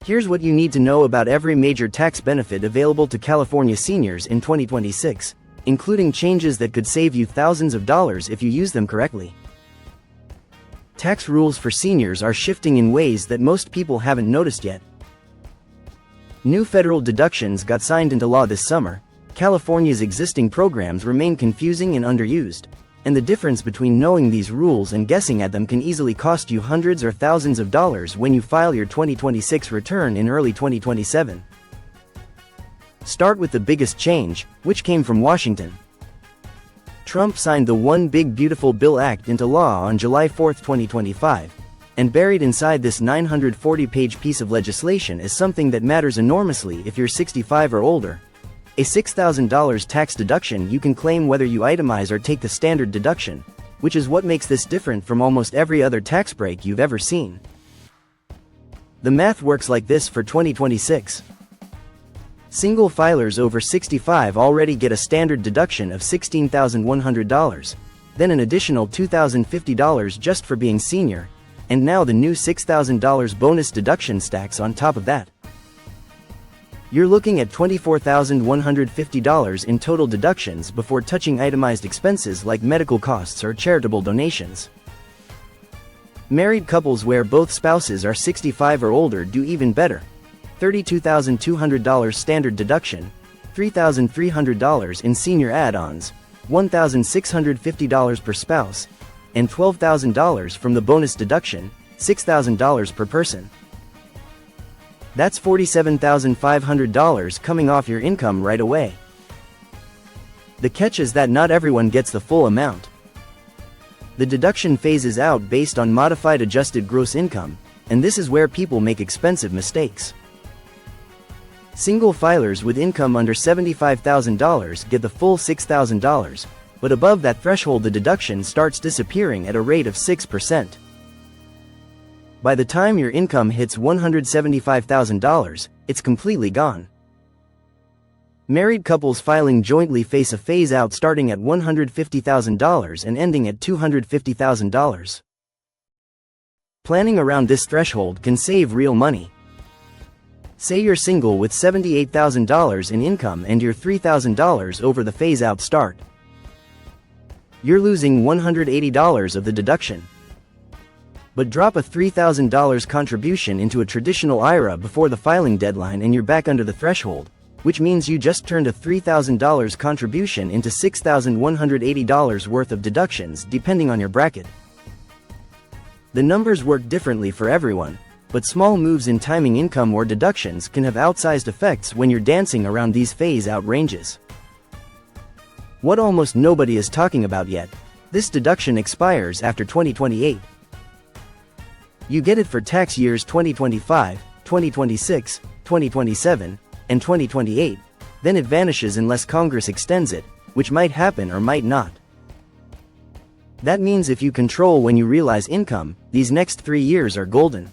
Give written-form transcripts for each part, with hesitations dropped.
Here's what you need to know about every major tax benefit available to California seniors in 2026, including changes that could save you thousands of dollars if you use them correctly. Tax rules for seniors are shifting in ways that most people haven't noticed yet. New federal deductions got signed into law this summer. California's existing programs remain confusing and underused, and the difference between knowing these rules and guessing at them can easily cost you hundreds or thousands of dollars when you file your 2026 return in early 2027. Start with the biggest change, which came from Washington. Trump signed the One Big Beautiful Bill Act into law on July 4, 2025, and buried inside this 940-page piece of legislation is something that matters enormously if you're 65 or older. A $6,000 tax deduction you can claim whether you itemize or take the standard deduction, which is what makes this different from almost every other tax break you've ever seen. The math works like this for 2026. Single filers over 65 already get a standard deduction of $16,100, then an additional $2,050 just for being senior, and now the new $6,000 bonus deduction stacks on top of that. You're looking at $24,150 in total deductions before touching itemized expenses like medical costs or charitable donations. Married couples where both spouses are 65 or older do even better. $32,200 standard deduction, $3,300 in senior add-ons, $1,650 per spouse, and $12,000 from the bonus deduction, $6,000 per person. That's $47,500 coming off your income right away. The catch is that not everyone gets the full amount. The deduction phases out based on modified adjusted gross income, and this is where people make expensive mistakes. Single filers with income under $75,000 get the full $6,000, but above that threshold the deduction starts disappearing at a rate of 6%. By the time your income hits $175,000, it's completely gone. Married couples filing jointly face a phase-out starting at $150,000 and ending at $250,000. Planning around this threshold can save real money. Say you're single with $78,000 in income and you're $3,000 over the phase-out start. You're losing $180 of the deduction. But drop a $3,000 contribution into a traditional IRA before the filing deadline and you're back under the threshold, which means you just turned a $3,000 contribution into $6,180 worth of deductions depending on your bracket. The numbers work differently for everyone, but small moves in timing income or deductions can have outsized effects when you're dancing around these phase-out ranges. What almost nobody is talking about yet: this deduction expires after 2028. You get it for tax years 2025, 2026, 2027, and 2028, then it vanishes unless Congress extends it, which might happen or might not. That means if you control when you realize income, these next 3 years are golden.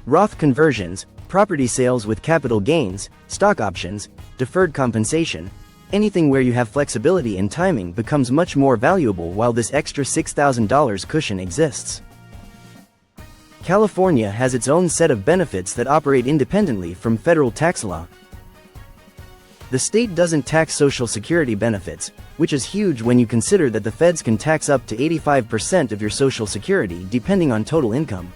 Roth conversions, property sales with capital gains, stock options, deferred compensation, anything where you have flexibility in timing becomes much more valuable while this extra $6,000 cushion exists. California has its own set of benefits that operate independently from federal tax law. The state doesn't tax Social Security benefits, which is huge when you consider that the feds can tax up to 85% of your Social Security depending on total income.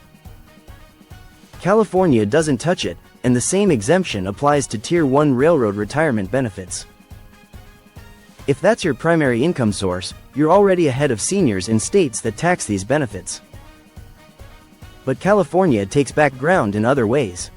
California doesn't touch it, and the same exemption applies to Tier 1 railroad retirement benefits. If that's your primary income source, you're already ahead of seniors in states that tax these benefits. But California takes back ground in other ways.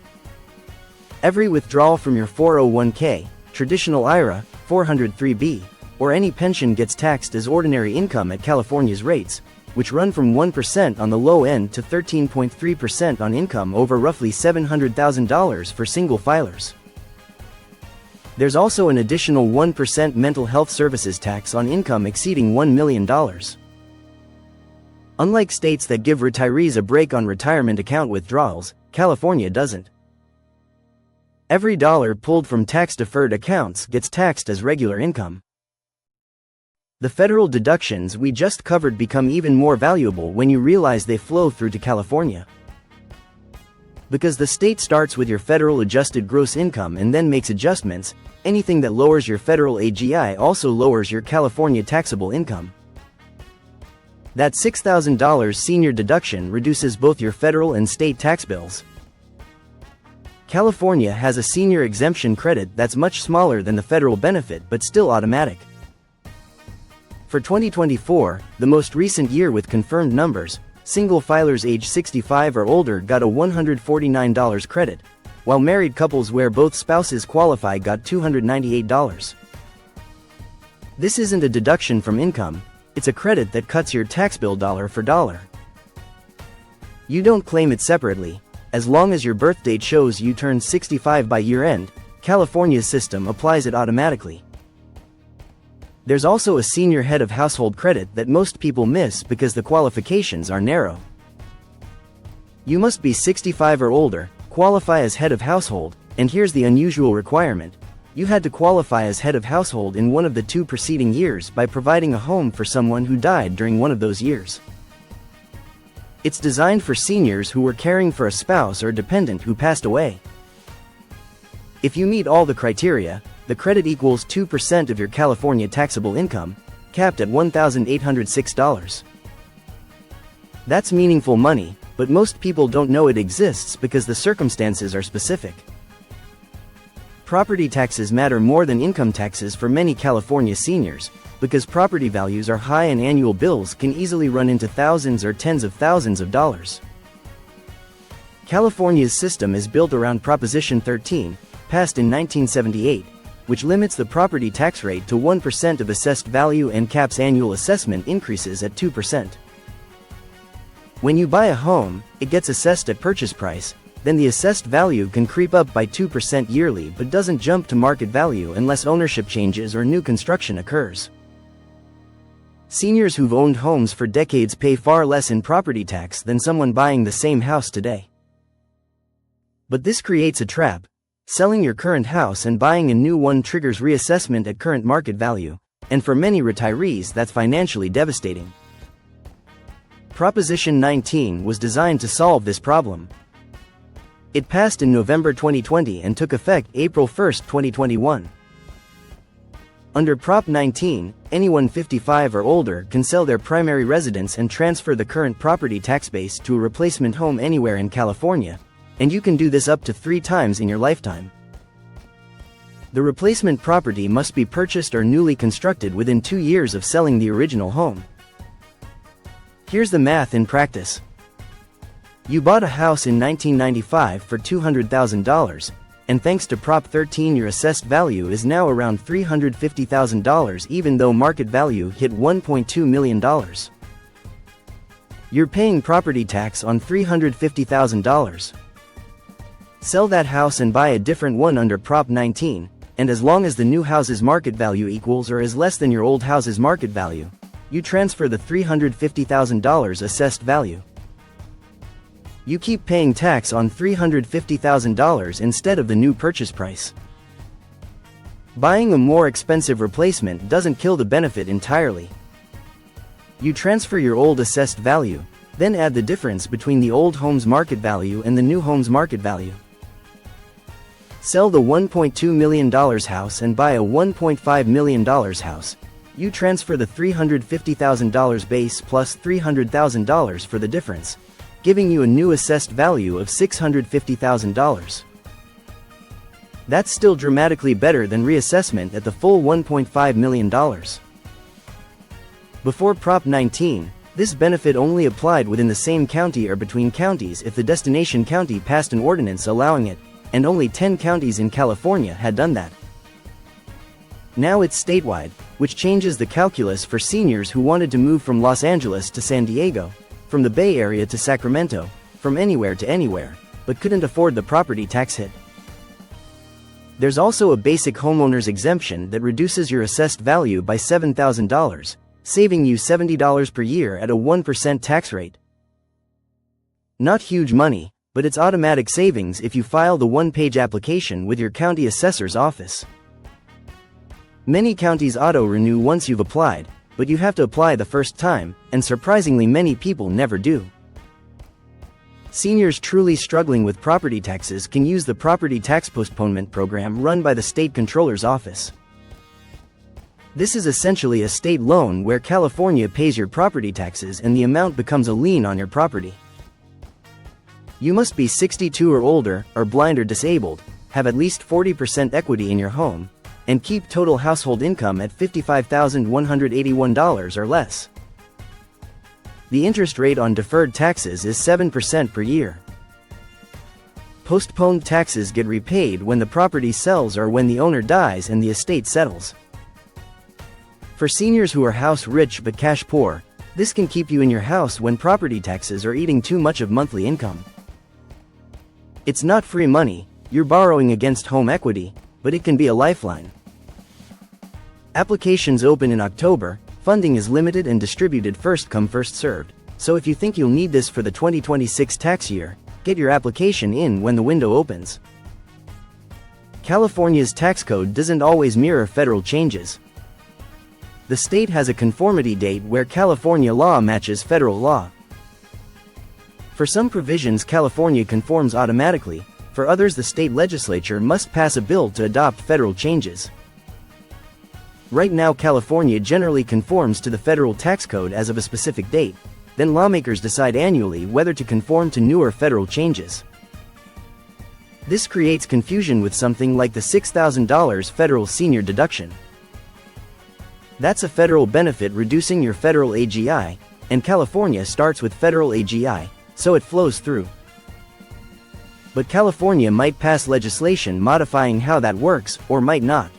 Every withdrawal from your 401k, traditional IRA, 403b, or any pension gets taxed as ordinary income at California's rates, which run from 1% on the low end to 13.3% on income over roughly $700,000 for single filers. There's also an additional 1% mental health services tax on income exceeding $1 million. Unlike states that give retirees a break on retirement account withdrawals, California doesn't. Every dollar pulled from tax-deferred accounts gets taxed as regular income. The federal deductions we just covered become even more valuable when you realize they flow through to California. Because the state starts with your federal adjusted gross income and then makes adjustments, anything that lowers your federal AGI also lowers your California taxable income. That $6,000 senior deduction reduces both your federal and state tax bills. California has a senior exemption credit that's much smaller than the federal benefit but still automatic. For 2024, the most recent year with confirmed numbers, single filers age 65 or older got a $149 credit, while married couples where both spouses qualify got $298. This isn't a deduction from income, it's a credit that cuts your tax bill dollar for dollar. You don't claim it separately. As long as your birth date shows you turned 65 by year end, California's system applies it automatically. There's also a senior head of household credit that most people miss because the qualifications are narrow. You must be 65 or older, qualify as head of household, and here's the unusual requirement. You had to qualify as head of household in one of the 2 preceding years by providing a home for someone who died during one of those years. It's designed for seniors who were caring for a spouse or dependent who passed away. If you meet all the criteria, the credit equals 2% of your California taxable income, capped at $1,806. That's meaningful money, but most people don't know it exists because the circumstances are specific. Property taxes matter more than income taxes for many California seniors, because property values are high and annual bills can easily run into thousands or tens of thousands of dollars. California's system is built around Proposition 13, passed in 1978, which limits the property tax rate to 1% of assessed value and caps annual assessment increases at 2%. When you buy a home, it gets assessed at purchase price, then the assessed value can creep up by 2% yearly but doesn't jump to market value unless ownership changes or new construction occurs. Seniors who've owned homes for decades pay far less in property tax than someone buying the same house today. But this creates a trap. Selling your current house and buying a new one triggers reassessment at current market value, and for many retirees that's financially devastating. Proposition 19 was designed to solve this problem. It passed in November 2020 and took effect April 1, 2021. Under Prop 19, anyone 55 or older can sell their primary residence and transfer the current property tax base to a replacement home anywhere in California, and you can do this up to 3 times in your lifetime. The replacement property must be purchased or newly constructed within 2 years of selling the original home. Here's the math in practice. You bought a house in 1995 for $200,000, and thanks to Prop 13 your assessed value is now around $350,000 even though market value hit $1.2 million. You're paying property tax on $350,000. Sell that house and buy a different one under Prop 19, and as long as the new house's market value equals or is less than your old house's market value, you transfer the $350,000 assessed value. You keep paying tax on $350,000 instead of the new purchase price. Buying a more expensive replacement doesn't kill the benefit entirely. You transfer your old assessed value, then add the difference between the old home's market value and the new home's market value. Sell the $1.2 million house and buy a $1.5 million house. You transfer the $350,000 base plus $300,000 for the difference, giving you a new assessed value of $650,000. That's still dramatically better than reassessment at the full $1.5 million. Before Prop 19, this benefit only applied within the same county or between counties if the destination county passed an ordinance allowing it, and only 10 counties in California had done that. Now it's statewide, which changes the calculus for seniors who wanted to move from Los Angeles to San Diego, from the Bay Area to Sacramento, from anywhere to anywhere, but couldn't afford the property tax hit. There's also a basic homeowner's exemption that reduces your assessed value by $7,000, saving you $70 per year at a 1% tax rate. Not huge money, but it's automatic savings if you file the one-page application with your county assessor's office. Many counties auto-renew once you've applied, but you have to apply the first time, and surprisingly many people never do. Seniors truly struggling with property taxes can use the property tax postponement program run by the State Controller's Office. This is essentially a state loan where California pays your property taxes and the amount becomes a lien on your property. You must be 62 or older, or blind or disabled, have at least 40% equity in your home, and keep total household income at $55,181 or less. The interest rate on deferred taxes is 7% per year. Postponed taxes get repaid when the property sells or when the owner dies and the estate settles. For seniors who are house rich but cash poor, this can keep you in your house when property taxes are eating too much of monthly income. It's not free money, you're borrowing against home equity, but it can be a lifeline. Applications open in October, funding is limited and distributed first come first served, so if you think you'll need this for the 2026 tax year, get your application in when the window opens. California's tax code doesn't always mirror federal changes. The state has a conformity date where California law matches federal law. For some provisions California conforms automatically, for others the state legislature must pass a bill to adopt federal changes. Right now California generally conforms to the federal tax code as of a specific date, then lawmakers decide annually whether to conform to newer federal changes. This creates confusion with something like the $6,000 federal senior deduction. That's a federal benefit reducing your federal AGI, and California starts with federal AGI, so it flows through. But California might pass legislation modifying how that works, or might not.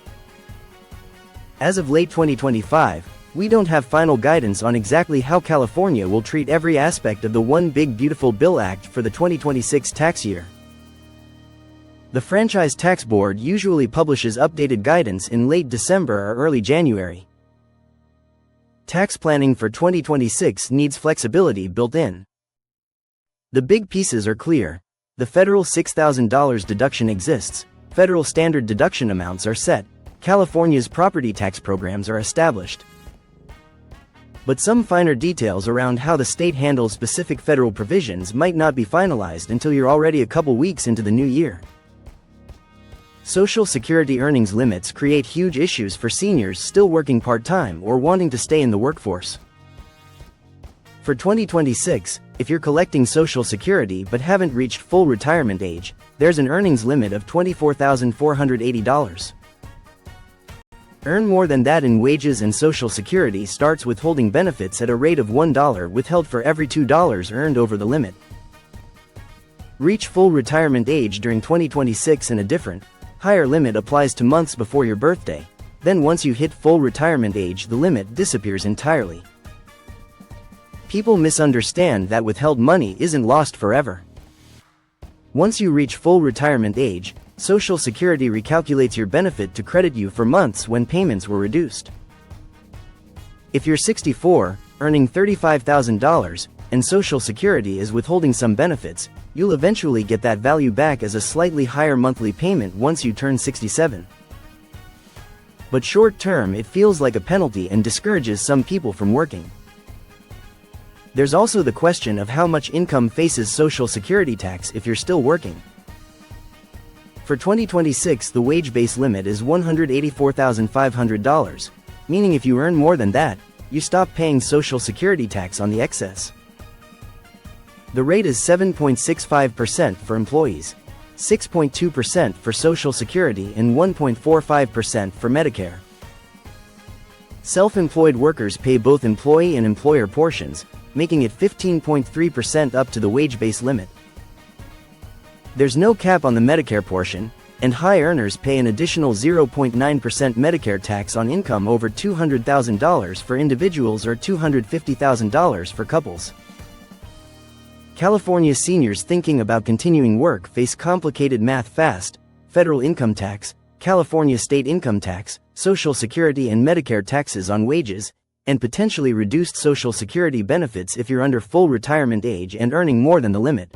As of late 2025, we don't have final guidance on exactly how California will treat every aspect of the One Big Beautiful Bill Act for the 2026 tax year. The Franchise Tax Board usually publishes updated guidance in late December or early January. Tax planning for 2026 needs flexibility built in. The big pieces are clear. The federal $6,000 deduction exists, federal standard deduction amounts are set, California's property tax programs are established. But some finer details around how the state handles specific federal provisions might not be finalized until you're already a couple weeks into the new year. Social Security earnings limits create huge issues for seniors still working part-time or wanting to stay in the workforce. For 2026, if you're collecting Social Security but haven't reached full retirement age, there's an earnings limit of $24,480. Earn more than that in wages and Social Security starts withholding benefits at a rate of $1 withheld for every $2 earned over the limit. Reach full retirement age during 2026 and a different, higher limit applies to months before your birthday. Then once you hit full retirement age, the limit disappears entirely. People misunderstand that withheld money isn't lost forever. Once you reach full retirement age, Social Security recalculates your benefit to credit you for months when payments were reduced. If you're 64, earning $35,000, and Social Security is withholding some benefits, you'll eventually get that value back as a slightly higher monthly payment once you turn 67. But short term, it feels like a penalty and discourages some people from working. There's also the question of how much income faces Social Security tax if you're still working. For 2026, the wage base limit is $184,500, meaning if you earn more than that, you stop paying Social Security tax on the excess. The rate is 7.65% for employees, 6.2% for Social Security, and 1.45% for Medicare. Self-employed workers pay both employee and employer portions, making it 15.3% up to the wage base limit. There's no cap on the Medicare portion, and high earners pay an additional 0.9% Medicare tax on income over $200,000 for individuals or $250,000 for couples. California seniors thinking about continuing work face complicated math fast: federal income tax, California state income tax, Social Security and Medicare taxes on wages, and potentially reduced Social Security benefits if you're under full retirement age and earning more than the limit.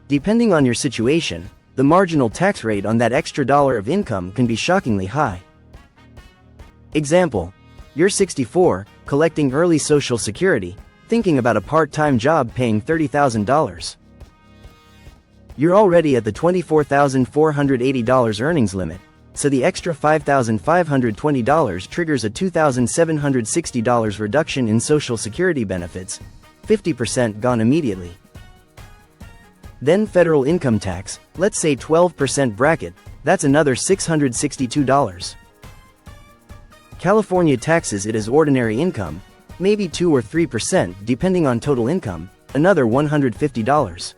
Depending on your situation, the marginal tax rate on that extra dollar of income can be shockingly high. Example: you're 64, collecting early Social Security, thinking about a part-time job paying $30,000. You're already at the $24,480 earnings limit, so the extra $5,520 triggers a $2,760 reduction in Social Security benefits, 50% gone immediately. Then federal income tax, let's say 12% bracket, that's another $662. California taxes it as ordinary income, maybe 2 or 3% depending on total income, another $150.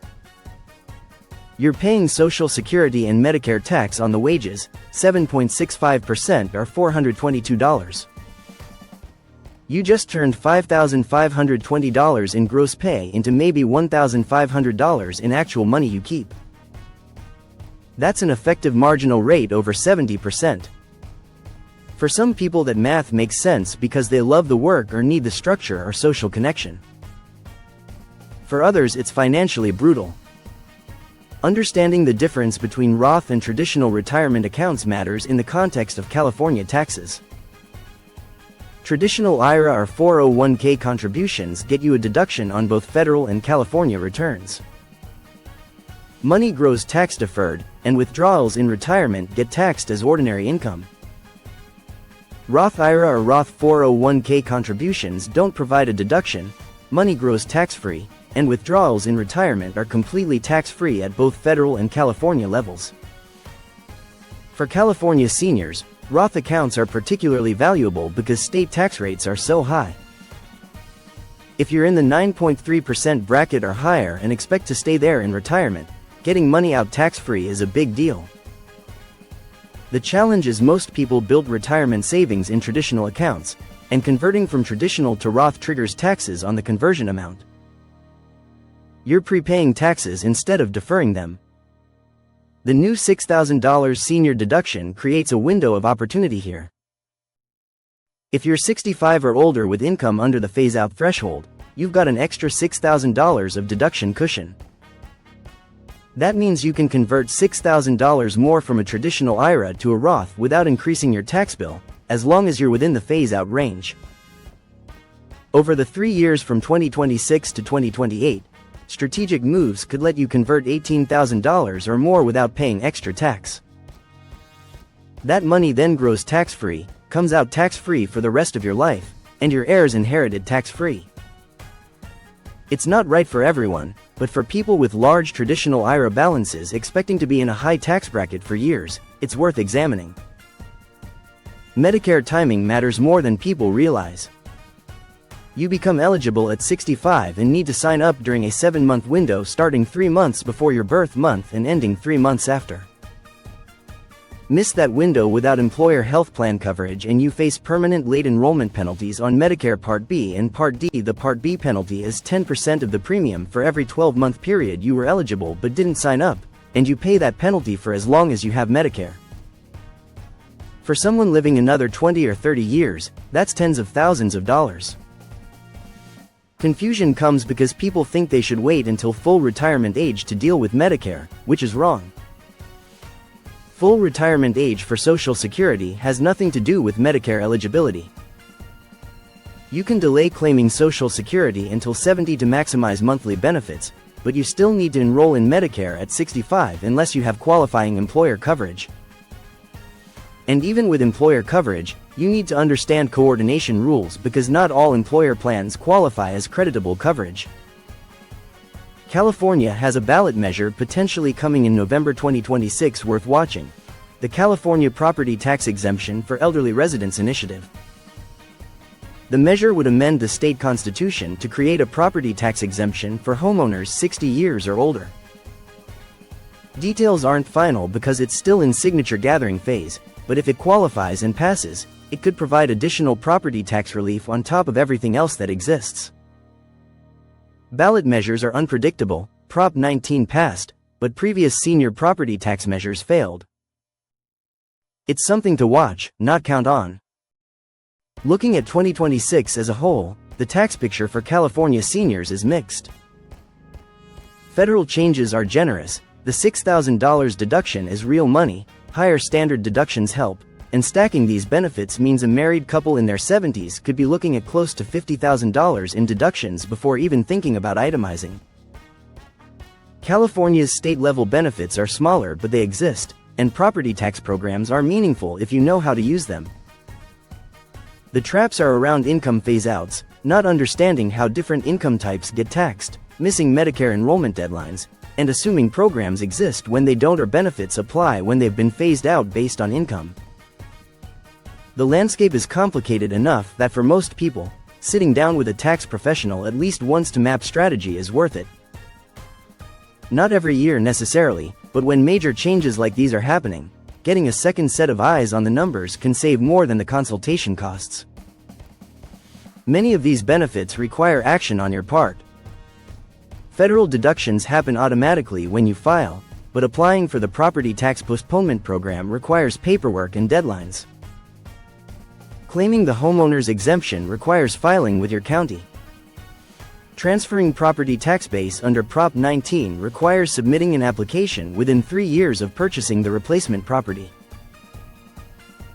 You're paying Social Security and Medicare tax on the wages, 7.65% or $422. You just turned $5,520 in gross pay into maybe $1,500 in actual money you keep. That's an effective marginal rate over 70%. For some people that math makes sense because they love the work or need the structure or social connection. For others it's financially brutal. Understanding the difference between Roth and traditional retirement accounts matters in the context of California taxes. Traditional IRA or 401k contributions get you a deduction on both federal and California returns. Money grows tax-deferred, and withdrawals in retirement get taxed as ordinary income. Roth IRA or Roth 401k contributions don't provide a deduction, money grows tax-free, and withdrawals in retirement are completely tax-free at both federal and California levels. For California seniors, Roth accounts are particularly valuable because state tax rates are so high. If you're in the 9.3% bracket or higher and expect to stay there in retirement, getting money out tax-free is a big deal. The challenge is most people build retirement savings in traditional accounts, and converting from traditional to Roth triggers taxes on the conversion amount. You're prepaying taxes instead of deferring them. The new $6,000 senior deduction creates a window of opportunity here. If you're 65 or older with income under the phase-out threshold, you've got an extra $6,000 of deduction cushion. That means you can convert $6,000 more from a traditional IRA to a Roth without increasing your tax bill, as long as you're within the phase-out range. Over the 3 years from 2026 to 2028, strategic moves could let you convert $18,000 or more without paying extra tax. That money then grows tax-free, comes out tax-free for the rest of your life, and your heirs inherit it tax-free. It's not right for everyone, but for people with large traditional IRA balances expecting to be in a high tax bracket for years, it's worth examining. Medicare timing matters more than people realize. You become eligible at 65 and need to sign up during a 7-month window starting 3 months before your birth month and ending 3 months after. Miss that window without employer health plan coverage and you face permanent late enrollment penalties on Medicare Part B and Part D. The Part B penalty is 10% of the premium for every 12-month period you were eligible but didn't sign up, and you pay that penalty for as long as you have Medicare. For someone living another 20 or 30 years, that's tens of thousands of dollars. Confusion comes because people think they should wait until full retirement age to deal with Medicare, which is wrong. Full retirement age for Social Security has nothing to do with Medicare eligibility. You can delay claiming Social Security until 70 to maximize monthly benefits, but you still need to enroll in Medicare at 65 unless you have qualifying employer coverage. And even with employer coverage, you need to understand coordination rules because not all employer plans qualify as creditable coverage. California has a ballot measure potentially coming in November 2026 worth watching: the California Property Tax Exemption for Elderly Residents Initiative. The measure would amend the state constitution to create a property tax exemption for homeowners 60 years or older. Details aren't final because it's still in signature gathering phase, but if it qualifies and passes, it could provide additional property tax relief on top of everything else that exists. Ballot measures are unpredictable. Prop 19 passed, but previous senior property tax measures failed. It's something to watch, not count on. Looking at 2026 as a whole, the tax picture for California seniors is mixed. Federal changes are generous. The $6,000 deduction is real money, higher standard deductions help, and stacking these benefits means a married couple in their 70s could be looking at close to $50,000 in deductions before even thinking about itemizing. California's state-level benefits are smaller, but they exist, and property tax programs are meaningful if you know how to use them. The traps are around income phase-outs, not understanding how different income types get taxed, missing Medicare enrollment deadlines, and assuming programs exist when they don't or benefits apply when they've been phased out based on income. The landscape is complicated enough that for most people, sitting down with a tax professional at least once to map strategy is worth it. Not every year necessarily, but when major changes like these are happening, getting a second set of eyes on the numbers can save more than the consultation costs. Many of these benefits require action on your part. Federal deductions happen automatically when you file, but applying for the property tax postponement program requires paperwork and deadlines. Claiming the homeowner's exemption requires filing with your county. Transferring property tax base under Prop 19 requires submitting an application within 3 years of purchasing the replacement property.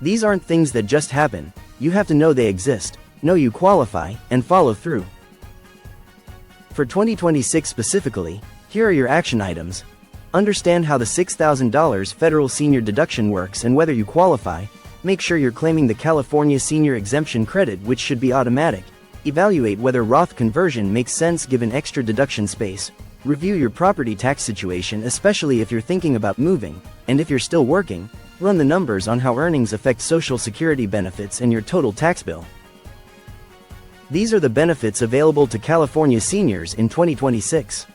These aren't things that just happen. You have to know they exist, know you qualify, and follow through. For 2026 specifically, here are your action items. Understand how the $6,000 federal senior deduction works and whether you qualify. Make sure you're claiming the California Senior Exemption credit, which should be automatic. Evaluate whether Roth conversion makes sense given extra deduction space. Review your property tax situation, especially if you're thinking about moving, and if you're still working, run the numbers on how earnings affect Social Security benefits and your total tax bill. These are the benefits available to California seniors in 2026.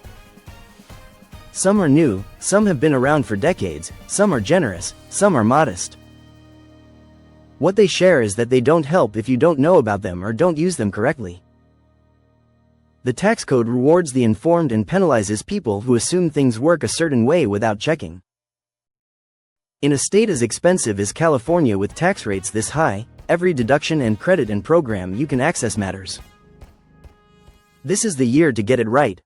Some are new, some have been around for decades, some are generous, some are modest. What they share is that they don't help if you don't know about them or don't use them correctly. The tax code rewards the informed and penalizes people who assume things work a certain way without checking. In a state as expensive as California with tax rates this high, every deduction and credit and program you can access matters. This is the year to get it right.